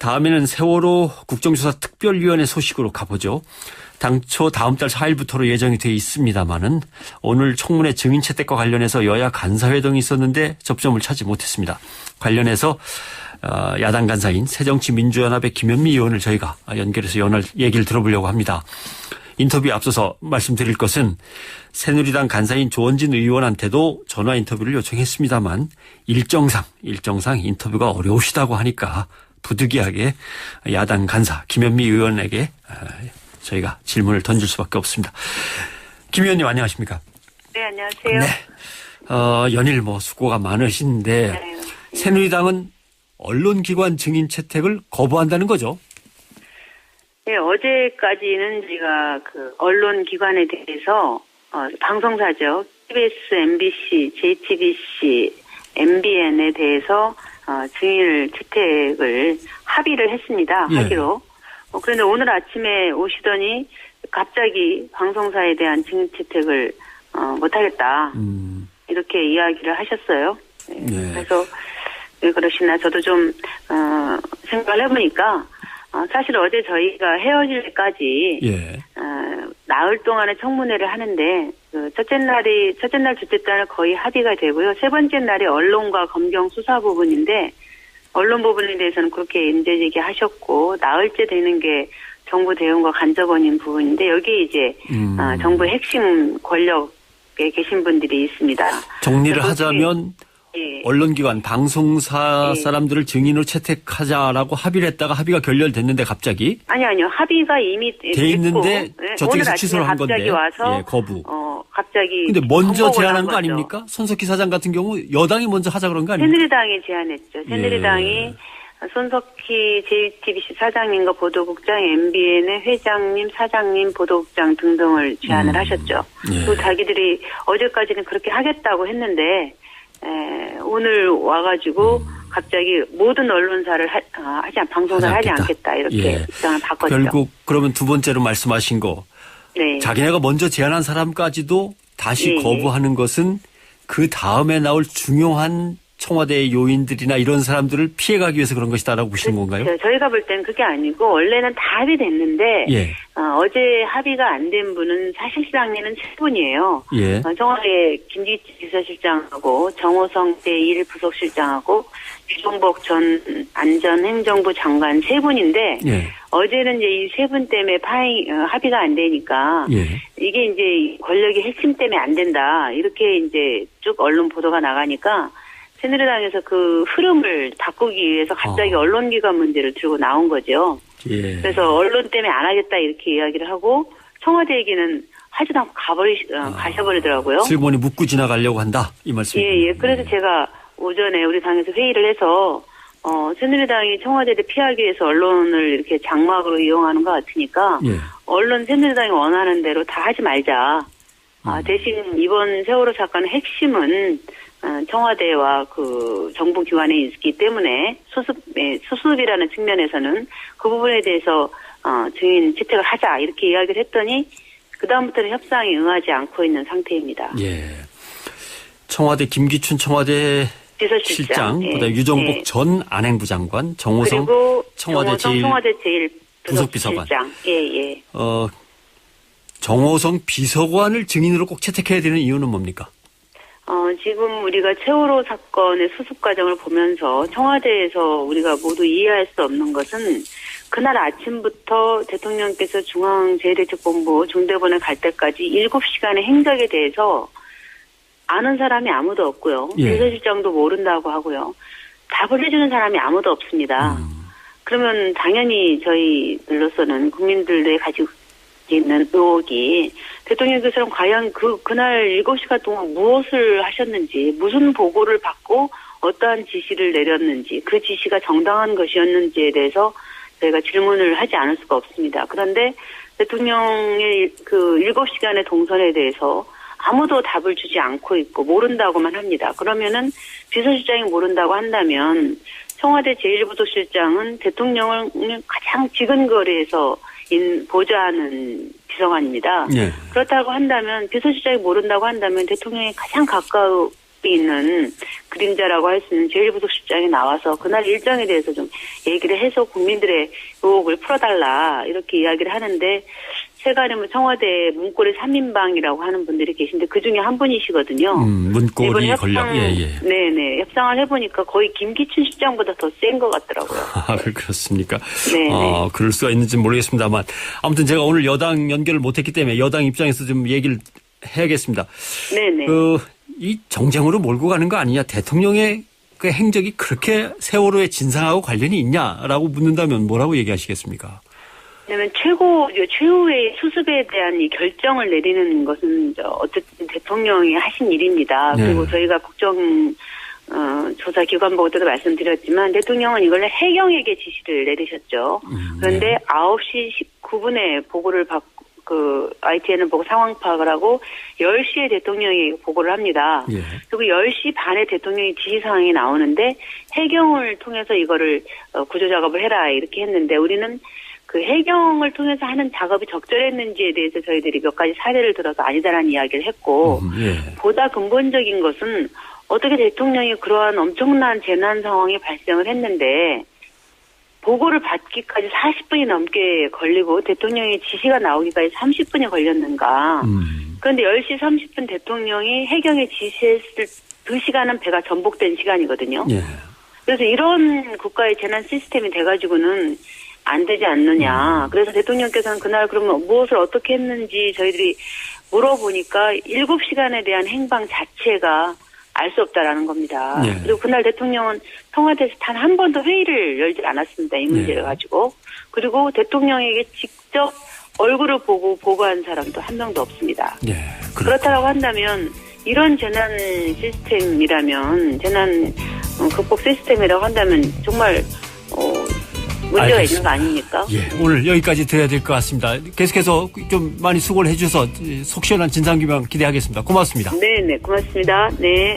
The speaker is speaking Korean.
다음에는 세월호 국정조사 특별위원회 소식으로 가보죠. 당초 다음 달 4일부터로 예정이 돼 있습니다마는 오늘 청문회 증인 채택과 관련해서 여야 간사회동이 있었는데 접점을 찾지 못했습니다. 관련해서 야당 간사인 새정치민주연합의 김현미 의원을 저희가 연결해서 얘기를 들어보려고 합니다. 인터뷰에 앞서서 말씀드릴 것은 새누리당 간사인 조원진 의원한테도 전화 인터뷰를 요청했습니다만 일정상 인터뷰가 어려우시다고 하니까 부득이하게 야당 간사 김현미 의원에게 저희가 질문을 던질 수밖에 없습니다. 김 의원님 안녕하십니까? 네, 안녕하세요. 네. 연일 수고가 많으신데 네. 새누리당은 언론기관 증인 채택을 거부한다는 거죠? 네, 어제까지는 저희가 언론기관에 대해서 방송사죠. KBS, MBC, JTBC, MBN에 대해서 증인 채택을 합의를 했습니다. 예. 하기로. 그런데 오늘 아침에 오시더니 갑자기 방송사에 대한 증인 채택을 못하겠다. 이렇게 이야기를 하셨어요. 네. 예. 그래서 왜 그러시나 저도 좀 생각을 해보니까 사실 어제 저희가 헤어질 때까지 예. 나흘 동안의 청문회를 하는데 첫째 날, 둘째 날은 거의 합의가 되고요. 세 번째 날이 언론과 검경 수사 부분인데 언론 부분에 대해서는 그렇게 문제제기 하셨고 나흘째 되는 게 정부 대응과 간접원인 부분인데 여기에 이제 정부의 핵심 권력에 계신 분들이 있습니다. 정리를 하자면 예. 언론기관, 방송사 예. 사람들을 증인으로 채택하자라고 합의를 했다가 합의가 결렬됐는데 갑자기? 아니요. 합의가 이미 돼 있는데 저쪽에서 취소를 한 건데. 갑자기 와서 거부. 갑자기. 근데 먼저 번복을 제안한 한 거 거죠. 아닙니까? 손석희 사장 같은 경우 여당이 먼저 하자 그런 거 아닙니까? 새누리당이 제안했죠. 새누리당이 손석희 JTBC 사장님과 보도국장, MBN의 회장님, 사장님, 보도국장 등등을 제안을 하셨죠. 예. 그리고 자기들이 어제까지는 그렇게 하겠다고 했는데 오늘 와가지고 갑자기 모든 언론사를 방송사를 하지 않겠다 이렇게 예. 입장을 바꿨죠. 결국 그러면 두 번째로 말씀하신 거 네. 자기네가 먼저 제안한 사람까지도 다시 예. 거부하는 것은 그 다음에 나올 중요한 청와대의 요인들이나 이런 사람들을 피해가기 위해서 그런 것이다라고 보시는 건가요? 저희가 볼 때는 그게 아니고 원래는 다 합의됐는데 예. 어제 합의가 안 된 분은 사실상에는 세 분이에요. 예. 청와대 김기춘 비서실장하고 정호성 제1부속실장하고 유종복 전 안전행정부 장관 세 분인데 예. 어제는 이제 이 세 분 때문에 합의가 안 되니까 예. 이게 이제 권력의 핵심 때문에 안 된다 이렇게 이제 쭉 언론 보도가 나가니까 새누리당에서 그 흐름을 바꾸기 위해서 갑자기 언론기관 문제를 들고 나온 거죠. 예. 그래서 언론 때문에 안 하겠다 이렇게 이야기를 하고 청와대 얘기는 하지도 않고 가셔버리더라고요. 슬그머니 묻고 지나가려고 한다 이 말씀이에요. 예. 그래서 제가 오전에 우리 당에서 회의를 해서 새누리당이 청와대를 피하기 위해서 언론을 이렇게 장막으로 이용하는 것 같으니까 예. 언론 새누리당이 원하는 대로 다 하지 말자. 대신 이번 세월호 사건의 핵심은 청와대와 그 정부 기관에 있기 때문에 수습이라는 측면에서는 그 부분에 대해서 증인 채택을 하자 이렇게 이야기를 했더니 그 다음부터는 협상에 응하지 않고 있는 상태입니다. 예. 청와대 김기춘 청와대 비서실장, 그다음에 유정복 전 안행부 장관, 정호성 그리고 청와대 제일 부속비서관. 예. 정호성 비서관을 증인으로 꼭 채택해야 되는 이유는 뭡니까? 지금 우리가 세월호 사건의 수습 과정을 보면서 청와대에서 우리가 모두 이해할 수 없는 것은 그날 아침부터 대통령께서 중앙재해대책본부 중대본에 갈 때까지 7시간의 행적에 대해서 아는 사람이 아무도 없고요. 예. 비서실장도 모른다고 하고요. 답을 해주는 사람이 아무도 없습니다. 그러면 당연히 저희들로서는 국민들의 가지고 있는 의혹이 대통령께서는 과연 그날 7시간 동안 무엇을 하셨는지, 무슨 보고를 받고 어떠한 지시를 내렸는지, 그 지시가 정당한 것이었는지에 대해서 저희가 질문을 하지 않을 수가 없습니다. 그런데 대통령의 그 7시간의 동선에 대해서 아무도 답을 주지 않고 있고 모른다고만 합니다. 그러면은 비서실장이 모른다고 한다면 청와대 제1부속실장은 대통령을 가장 지근거리에서 보좌하는 비서관입니다. 예. 그렇다고 한다면 비서실장이 모른다고 한다면 대통령이 가장 가까이 빅 있는 그림자라고 할 수 있는 제1부속실장이 나와서 그날 일정에 대해서 좀 얘기를 해서 국민들의 의혹을 풀어달라 이렇게 이야기를 하는데 세간에 뭐 청와대 문고리 3인방이라고 하는 분들이 계신데 그중에 한 분이시거든요. 문고리 권력. 예. 네네. 협상을 해보니까 거의 김기춘 실장보다 더 센 것 같더라고요. 아, 그렇습니까? 네. 그럴 수가 있는지 모르겠습니다만 아무튼 제가 오늘 여당 연결을 못했기 때문에 여당 입장에서 좀 얘기를 해야겠습니다. 네네. 이 정쟁으로 몰고 가는 거 아니냐? 대통령의 그 행적이 그렇게 세월호의 진상하고 관련이 있냐라고 묻는다면 뭐라고 얘기하시겠습니까? 왜냐면 최후의 수습에 대한 이 결정을 내리는 것은 어쨌든 대통령이 하신 일입니다. 네. 그리고 저희가 조사기관 때도 말씀드렸지만 대통령은 이걸 해경에게 지시를 내리셨죠. 그런데 9시 19분에 보고를 받고 ITN을 보고 상황 파악을 하고 10시에 대통령이 보고를 합니다. 예. 그리고 10시 반에 대통령이 지시사항이 나오는데 해경을 통해서 이거를 구조작업을 해라 이렇게 했는데 우리는 그 해경을 통해서 하는 작업이 적절했는지에 대해서 저희들이 몇 가지 사례를 들어서 아니다라는 이야기를 했고 보다 근본적인 것은 어떻게 대통령이 그러한 엄청난 재난 상황이 발생을 했는데 보고를 받기까지 40분이 넘게 걸리고 대통령의 지시가 나오기까지 30분이 걸렸는가. 그런데 10시 30분 대통령이 해경에 지시했을 그 시간은 배가 전복된 시간이거든요. 예. 그래서 이런 국가의 재난 시스템이 돼가지고는 안 되지 않느냐. 그래서 대통령께서는 그날 그러면 무엇을 어떻게 했는지 저희들이 물어보니까 7시간에 대한 행방 자체가 알 수 없다라는 겁니다. 네. 그리고 그날 대통령은 청와대에서 단 한 번도 회의를 열지 않았습니다. 이 문제를 가지고. 그리고 대통령에게 직접 얼굴을 보고 보고한 사람도 한 명도 없습니다. 네, 그렇다고 한다면 이런 재난 시스템이라면 재난 극복 시스템이라고 한다면 정말 문제가 있는 거 아닙니까? 예, 오늘 여기까지 드려야 될 것 같습니다. 계속해서 좀 많이 수고를 해주셔서 속 시원한 진상규명 기대하겠습니다. 고맙습니다. 네, 고맙습니다. 네.